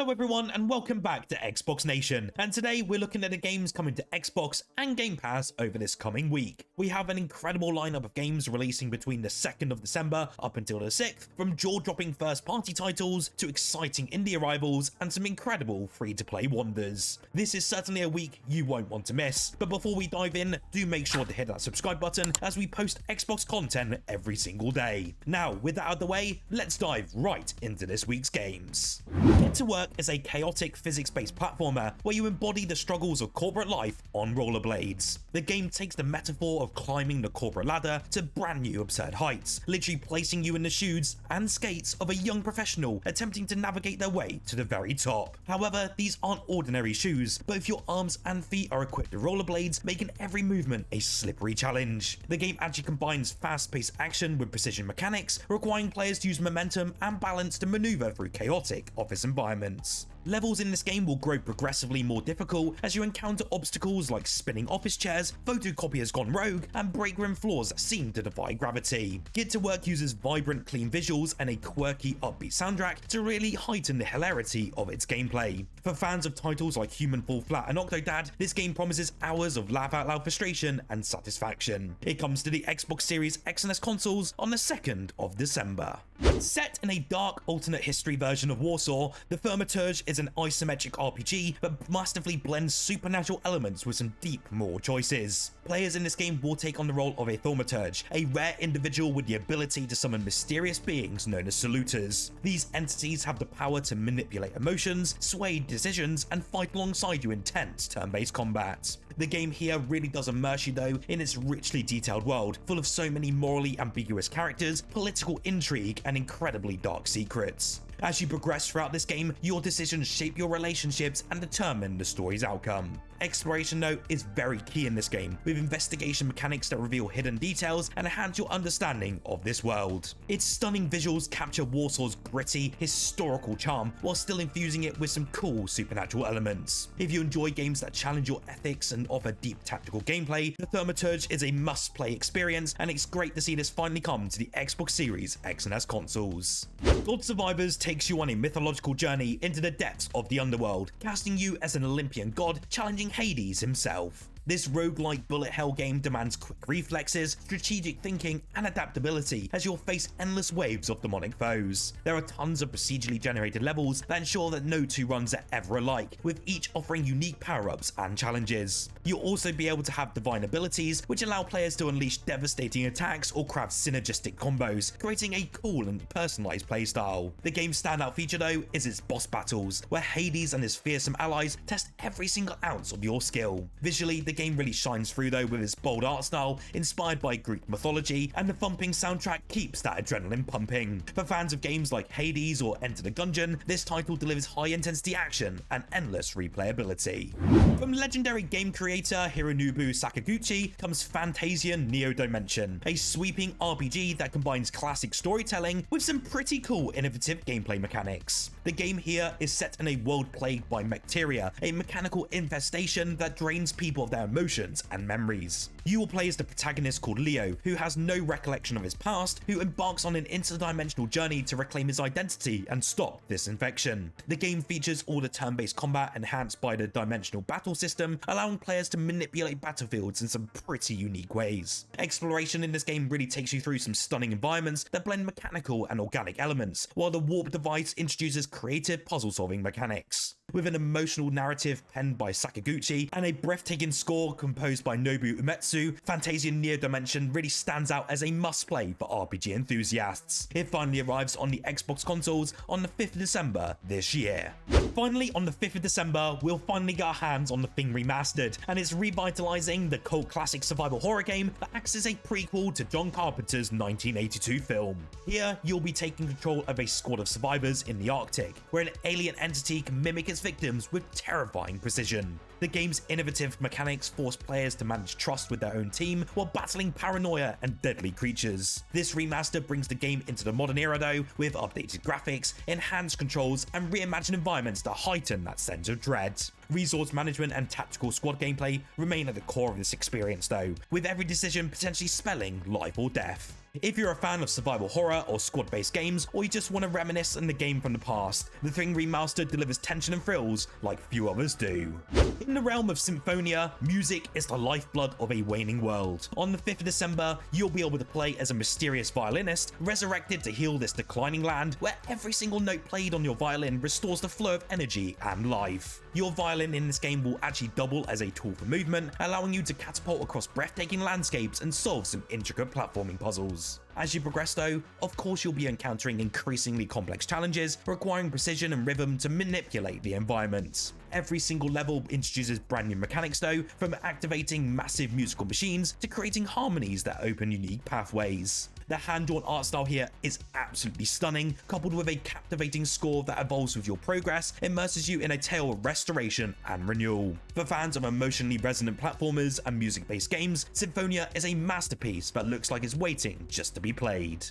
Hello everyone and welcome back to Xbox Nation, and today we're looking at the games coming to Xbox and Game Pass over this coming week. We have an incredible lineup of games releasing between the 2nd of December up until the 6th, from jaw-dropping first-party titles to exciting indie arrivals and some incredible free-to-play wonders. This is certainly a week you won't want to miss, but before we dive in, do make sure to hit that subscribe button as we post Xbox content every single day. Now, with that out of the way, let's dive right into this week's games. Get to Work is a chaotic physics-based platformer where you embody the struggles of corporate life on rollerblades. The game takes the metaphor of climbing the corporate ladder to brand new absurd heights, literally placing you in the shoes and skates of a young professional attempting to navigate their way to the very top. However, these aren't ordinary shoes, both your arms and feet are equipped with rollerblades, making every movement a slippery challenge. The game actually combines fast-paced action with precision mechanics, requiring players to use momentum and balance to maneuver through chaotic office environments. Levels in this game will grow progressively more difficult as you encounter obstacles like spinning office chairs, photocopiers gone rogue, and break room floors that seem to defy gravity. Get to Work uses vibrant, clean visuals and a quirky, upbeat soundtrack to really heighten the hilarity of its gameplay. For fans of titles like Human Fall Flat and Octodad, this game promises hours of laugh-out-loud frustration and satisfaction. It comes to the Xbox Series X and S consoles on the 2nd of December. Set in a dark alternate history version of Warsaw, the Thaumaturge is an isometric RPG that masterfully blends supernatural elements with some deep moral choices. Players in this game will take on the role of a Thaumaturge, a rare individual with the ability to summon mysterious beings known as saluters. These entities have the power to manipulate emotions, sway decisions, and fight alongside you in intense turn-based combat. The game here really does immerse you though in its richly detailed world, full of so many morally ambiguous characters, political intrigue, and incredibly dark secrets. As you progress throughout this game, your decisions shape your relationships and determine the story's outcome. Exploration though is very key in this game, with investigation mechanics that reveal hidden details and enhance your understanding of this world. Its stunning visuals capture Warsaw's gritty, historical charm while still infusing it with some cool supernatural elements. If you enjoy games that challenge your ethics and offer deep tactical gameplay, the Thaumaturge is a must-play experience, and it's great to see this finally come to the Xbox Series X and S consoles. Godsvivors takes you on a mythological journey into the depths of the underworld, casting you as an Olympian god challenging Hades himself. This roguelike bullet hell game demands quick reflexes, strategic thinking, and adaptability as you'll face endless waves of demonic foes. There are tons of procedurally generated levels that ensure that no two runs are ever alike, with each offering unique power-ups and challenges. You'll also be able to have divine abilities, which allow players to unleash devastating attacks or craft synergistic combos, creating a cool and personalized playstyle. The game's standout feature though is its boss battles, where Hades and his fearsome allies test every single ounce of your skill. Visually, the game really shines through though with its bold art style inspired by Greek mythology, and the thumping soundtrack keeps that adrenaline pumping. For fans of games like Hades or Enter the Gungeon, this title delivers high intensity action and endless replayability. From legendary game creator Hironobu Sakaguchi comes FANTASIAN Neo Dimension, a sweeping RPG that combines classic storytelling with some pretty cool innovative gameplay mechanics. The game here is set in a world plagued by Mecteria, a mechanical infestation that drains people of their emotions and memories. You will play as the protagonist called Leo, who has no recollection of his past, who embarks on an interdimensional journey to reclaim his identity and stop this infection. The game features all the turn-based combat enhanced by the dimensional battle system, allowing players to manipulate battlefields in some pretty unique ways. Exploration in this game really takes you through some stunning environments that blend mechanical and organic elements, while the warp device introduces creative puzzle-solving mechanics. With an emotional narrative penned by Sakaguchi and a breathtaking score composed by Nobu Uematsu, FANTASIAN Neo Dimension really stands out as a must-play for RPG enthusiasts. It finally arrives on the Xbox consoles on the 5th of December this year. Finally, on the 5th of December, we'll finally get our hands on the Thing Remastered, and it's revitalizing the cult classic survival horror game that acts as a prequel to John Carpenter's 1982 film. Here, you'll be taking control of a squad of survivors in the Arctic, where an alien entity can mimic its victims with terrifying precision. The game's innovative mechanics force players to manage trust with their own team while battling paranoia and deadly creatures. This remaster brings the game into the modern era though, with updated graphics, enhanced controls, and reimagined environments that heighten that sense of dread. Resource management and tactical squad gameplay remain at the core of this experience though, with every decision potentially spelling life or death. If you're a fan of survival horror or squad-based games, or you just want to reminisce on the game from the past, the Thing Remastered delivers tension and thrills like few others do. In the realm of Symphonia, music is the lifeblood of a waning world. On the 5th of December, you'll be able to play as a mysterious violinist, resurrected to heal this declining land, where every single note played on your violin restores the flow of energy and life. Your violin in this game will actually double as a tool for movement, allowing you to catapult across breathtaking landscapes and solve some intricate platforming puzzles. As you progress though, of course you'll be encountering increasingly complex challenges, requiring precision and rhythm to manipulate the environment. Every single level introduces brand new mechanics though, from activating massive musical machines to creating harmonies that open unique pathways. The hand-drawn art style here is absolutely stunning, coupled with a captivating score that evolves with your progress, immerses you in a tale of restoration and renewal. For fans of emotionally resonant platformers and music-based games, Symphonia is a masterpiece that looks like it's waiting just to be played.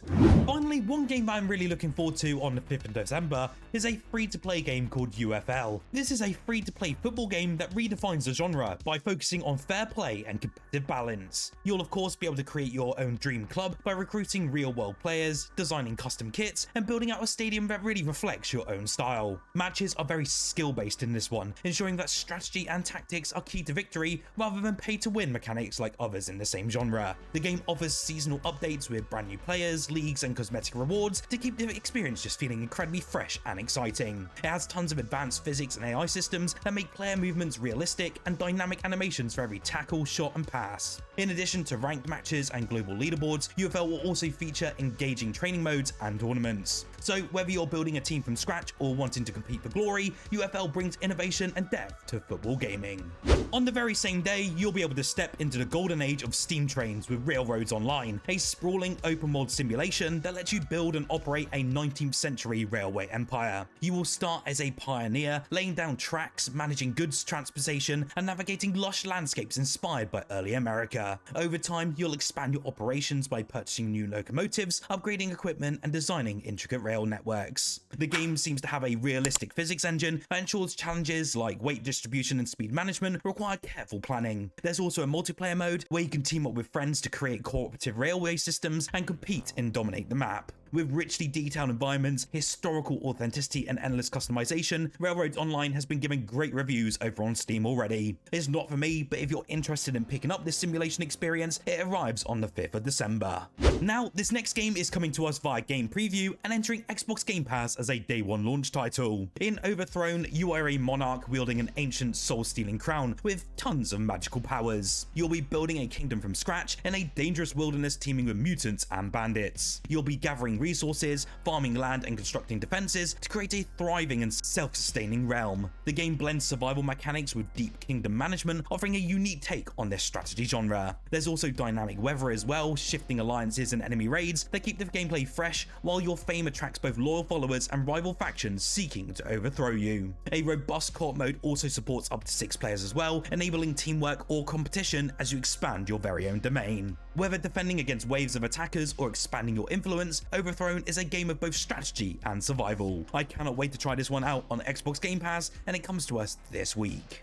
Finally, one game that I'm really looking forward to on the 5th of December is a free-to-play game called UFL. This is a free-to-play football game that redefines the genre by focusing on fair play and competitive balance. You'll of course be able to create your own dream club by recruiting real-world players, designing custom kits, and building out a stadium that really reflects your own style. Matches are very skill-based in this one, ensuring that strategy and tactics are key to victory rather than pay-to-win mechanics like others in the same genre. The game offers seasonal updates with brand new players, leagues, and cosmetic rewards to keep the experience just feeling incredibly fresh and exciting. It has tons of advanced physics and AI systems that make player movements realistic and dynamic animations for every tackle, shot, and pass. In addition to ranked matches and global leaderboards, UFL will also feature engaging training modes and tournaments. So whether you're building a team from scratch or wanting to compete for glory, UFL brings innovation and depth to football gaming. On the very same day, you'll be able to step into the golden age of steam trains with Railroads Online, a sprawling open world simulation that lets you build and operate a 19th century railway empire. You will start as a pioneer, laying down tracks, managing goods transportation, and navigating lush landscapes inspired by early America. Over time, you'll expand your operations by purchasing new locomotives, upgrading equipment, and designing intricate rail networks. The game seems to have a realistic physics engine that ensures challenges like weight distribution and speed management require careful planning. There's also a multiplayer mode where you can team up with friends to create cooperative railway systems and compete and dominate the map. With richly detailed environments, historical authenticity, and endless customization, Railroads Online has been given great reviews over on Steam already. It's not for me, but if you're interested in picking up this simulation experience, it arrives on the 5th of December. Now, this next game is coming to us via Game Preview and entering Xbox Game Pass as a Day 1 launch title. In Overthrown, you are a monarch wielding an ancient soul-stealing crown with tons of magical powers. You'll be building a kingdom from scratch in a dangerous wilderness teeming with mutants and bandits. You'll be gathering resources, farming land, and constructing defenses to create a thriving and self-sustaining realm. The game blends survival mechanics with deep kingdom management, offering a unique take on this strategy genre. There's also dynamic weather as well, shifting alliances and enemy raids that keep the gameplay fresh, while your fame attracts both loyal followers and rival factions seeking to overthrow you. A robust co-op mode also supports up to 6 players as well, enabling teamwork or competition as you expand your very own domain. Whether defending against waves of attackers or expanding your influence, Overthrown is a game of both strategy and survival. I cannot wait to try this one out on Xbox Game Pass, and it comes to us this week.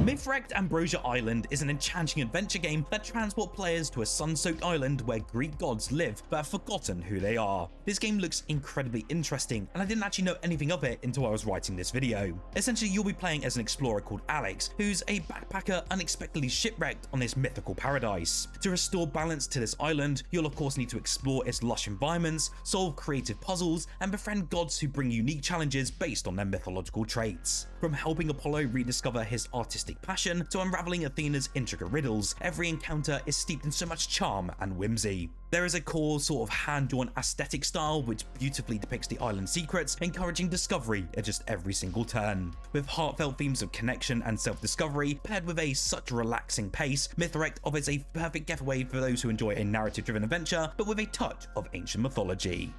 Mythwrecked Ambrosia Island is an enchanting adventure game that transports players to a sun-soaked island where Greek gods live but have forgotten who they are. This game looks incredibly interesting, and I didn't actually know anything of it until I was writing this video. Essentially, you'll be playing as an explorer called Alex, who's a backpacker unexpectedly shipwrecked on this mythical paradise. To restore balance to this island, you'll of course need to explore its lush environments, solve creative puzzles, and befriend gods who bring unique challenges based on their mythological traits. From helping Apollo rediscover his artistic passion to unraveling Athena's intricate riddles, every encounter is steeped in so much charm and whimsy. There is a core sort of hand-drawn aesthetic style which beautifully depicts the island's secrets, encouraging discovery at just every single turn. With heartfelt themes of connection and self-discovery, paired with such a relaxing pace, Mythwrecked offers a perfect getaway for those who enjoy a narrative-driven adventure, but with a touch of ancient mythology.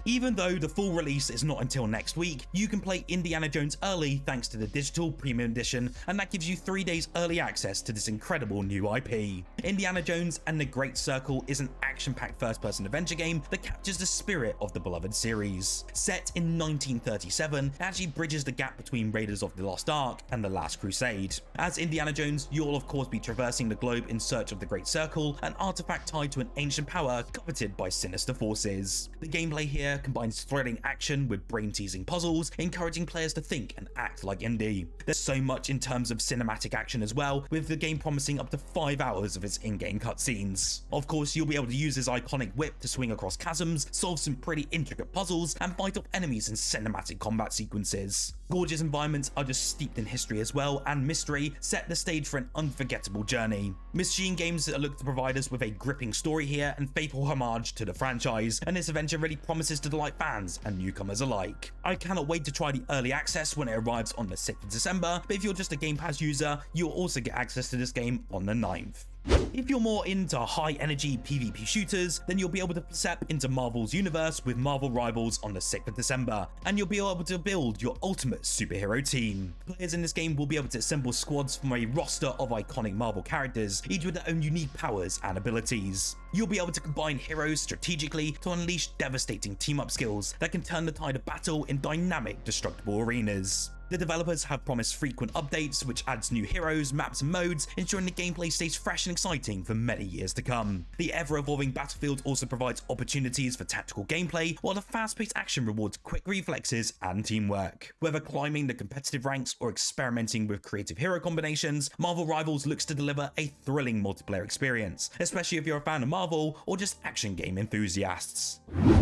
Even though the full release is not until next week, you can play Indiana Jones early thanks to the digital premium edition, and that gives you 3 days early access to this incredible new IP. Indiana Jones and the Great Circle is an action-packed first-person adventure game that captures the spirit of the beloved series. Set in 1937, it actually bridges the gap between Raiders of the Lost Ark and The Last Crusade. As Indiana Jones, you'll of course be traversing the globe in search of the Great Circle, an artifact tied to an ancient power coveted by sinister forces. The gameplay here combines thrilling action with brain-teasing puzzles, encouraging players to think and act like Indy. There's so much in terms of cinematic action as well, with the game promising up to 5 hours of its in-game cutscenes. Of course, you'll be able to use his iconic whip to swing across chasms, solve some pretty intricate puzzles, and fight off enemies in cinematic combat sequences. Gorgeous environments are just steeped in history as well, and mystery set the stage for an unforgettable journey. Machine Games look to provide us with a gripping story here and faithful homage to the franchise, and this adventure really promises to delight fans and newcomers alike. I cannot wait to try the early access when it arrives on the 6th of December, but if you're just a Game Pass user, you'll also get access to this game on the 9th. If you're more into high-energy PvP shooters, then you'll be able to step into Marvel's universe with Marvel Rivals on the 6th of December, and you'll be able to build your ultimate superhero team. Players in this game will be able to assemble squads from a roster of iconic Marvel characters, each with their own unique powers and abilities. You'll be able to combine heroes strategically to unleash devastating team-up skills that can turn the tide of battle in dynamic, destructible arenas. The developers have promised frequent updates, which adds new heroes, maps and modes, ensuring the gameplay stays fresh and exciting for many years to come. The ever-evolving battlefield also provides opportunities for tactical gameplay, while the fast-paced action rewards quick reflexes and teamwork. Whether climbing the competitive ranks or experimenting with creative hero combinations, Marvel Rivals looks to deliver a thrilling multiplayer experience, especially if you're a fan of Marvel or just action game enthusiasts.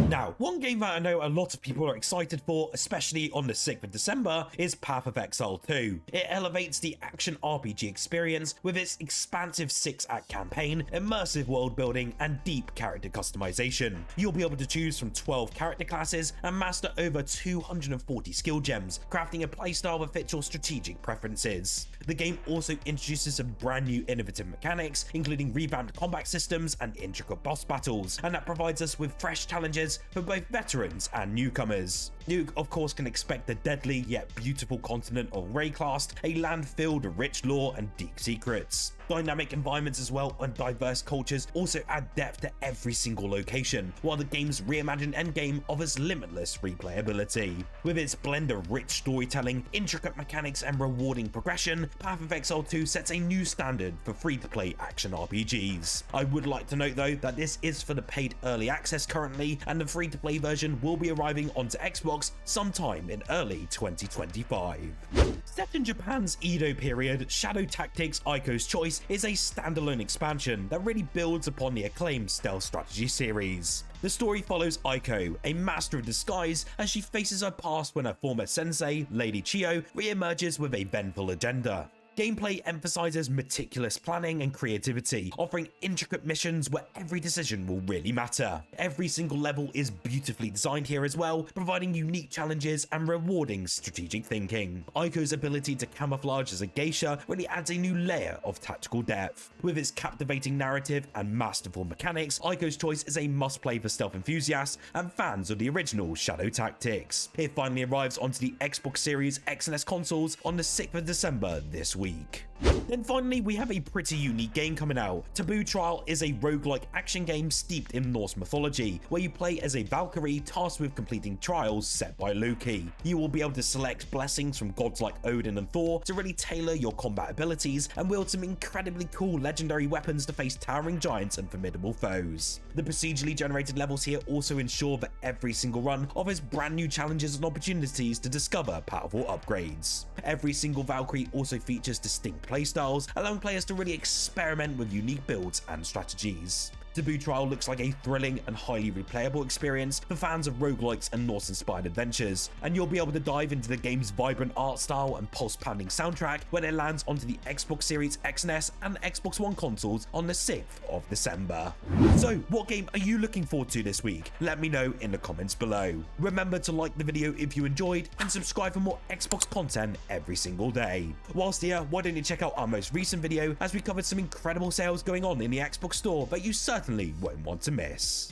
Now, one game that I know a lot of people are excited for, especially on the 6th of December, is Path of Exile 2. It elevates the action RPG experience with its expansive 6-act campaign, immersive world building, and deep character customization. You'll be able to choose from 12 character classes and master over 240 skill gems, crafting a playstyle that fits your strategic preferences. The game also introduces some brand new innovative mechanics, including revamped combat systems and intricate boss battles, and that provides us with fresh challenges for both veterans and newcomers. You, of course, can expect the deadly yet beautiful continent of Rayclast, a land filled with rich lore and deep secrets. Dynamic environments as well and diverse cultures also add depth to every single location, while the game's reimagined endgame offers limitless replayability. With its blend of rich storytelling, intricate mechanics, and rewarding progression, Path of Exile 2 sets a new standard for free-to-play action RPGs. I would like to note though that this is for the paid early access currently, and the free-to-play version will be arriving onto Xbox sometime in early 2025. Set in Japan's Edo period, Shadow Tactics Aiko's Choice is a standalone expansion that really builds upon the acclaimed stealth strategy series. The story follows Aiko, a master of disguise, as she faces her past when her former sensei, Lady Chiyo, re-emerges with a vengeful agenda. Gameplay emphasizes meticulous planning and creativity, offering intricate missions where every decision will really matter. Every single level is beautifully designed here as well, providing unique challenges and rewarding strategic thinking. Aiko's ability to camouflage as a geisha really adds a new layer of tactical depth. With its captivating narrative and masterful mechanics, Aiko's Choice is a must-play for stealth enthusiasts and fans of the original Shadow Tactics. It finally arrives onto the Xbox Series X and S consoles on the 6th of December this week. Then finally, we have a pretty unique game coming out. Taboo Trial is a roguelike action game steeped in Norse mythology, where you play as a Valkyrie tasked with completing trials set by Loki. You will be able to select blessings from gods like Odin and Thor to really tailor your combat abilities and wield some incredibly cool legendary weapons to face towering giants and formidable foes. The procedurally generated levels here also ensure that every single run offers brand new challenges and opportunities to discover powerful upgrades. Every single Valkyrie also features distinct playstyles, allowing players to really experiment with unique builds and strategies. Taboo Trial looks like a thrilling and highly replayable experience for fans of roguelikes and Norse-inspired adventures, and you'll be able to dive into the game's vibrant art style and pulse-pounding soundtrack when it lands onto the Xbox Series X and S and Xbox One consoles on the 6th of December. So, what game are you looking forward to this week? Let me know in the comments below. Remember to like the video if you enjoyed, and subscribe for more Xbox content every single day. Whilst here, why don't you check out our most recent video, as we covered some incredible sales going on in the Xbox store that you certainly won't want to miss.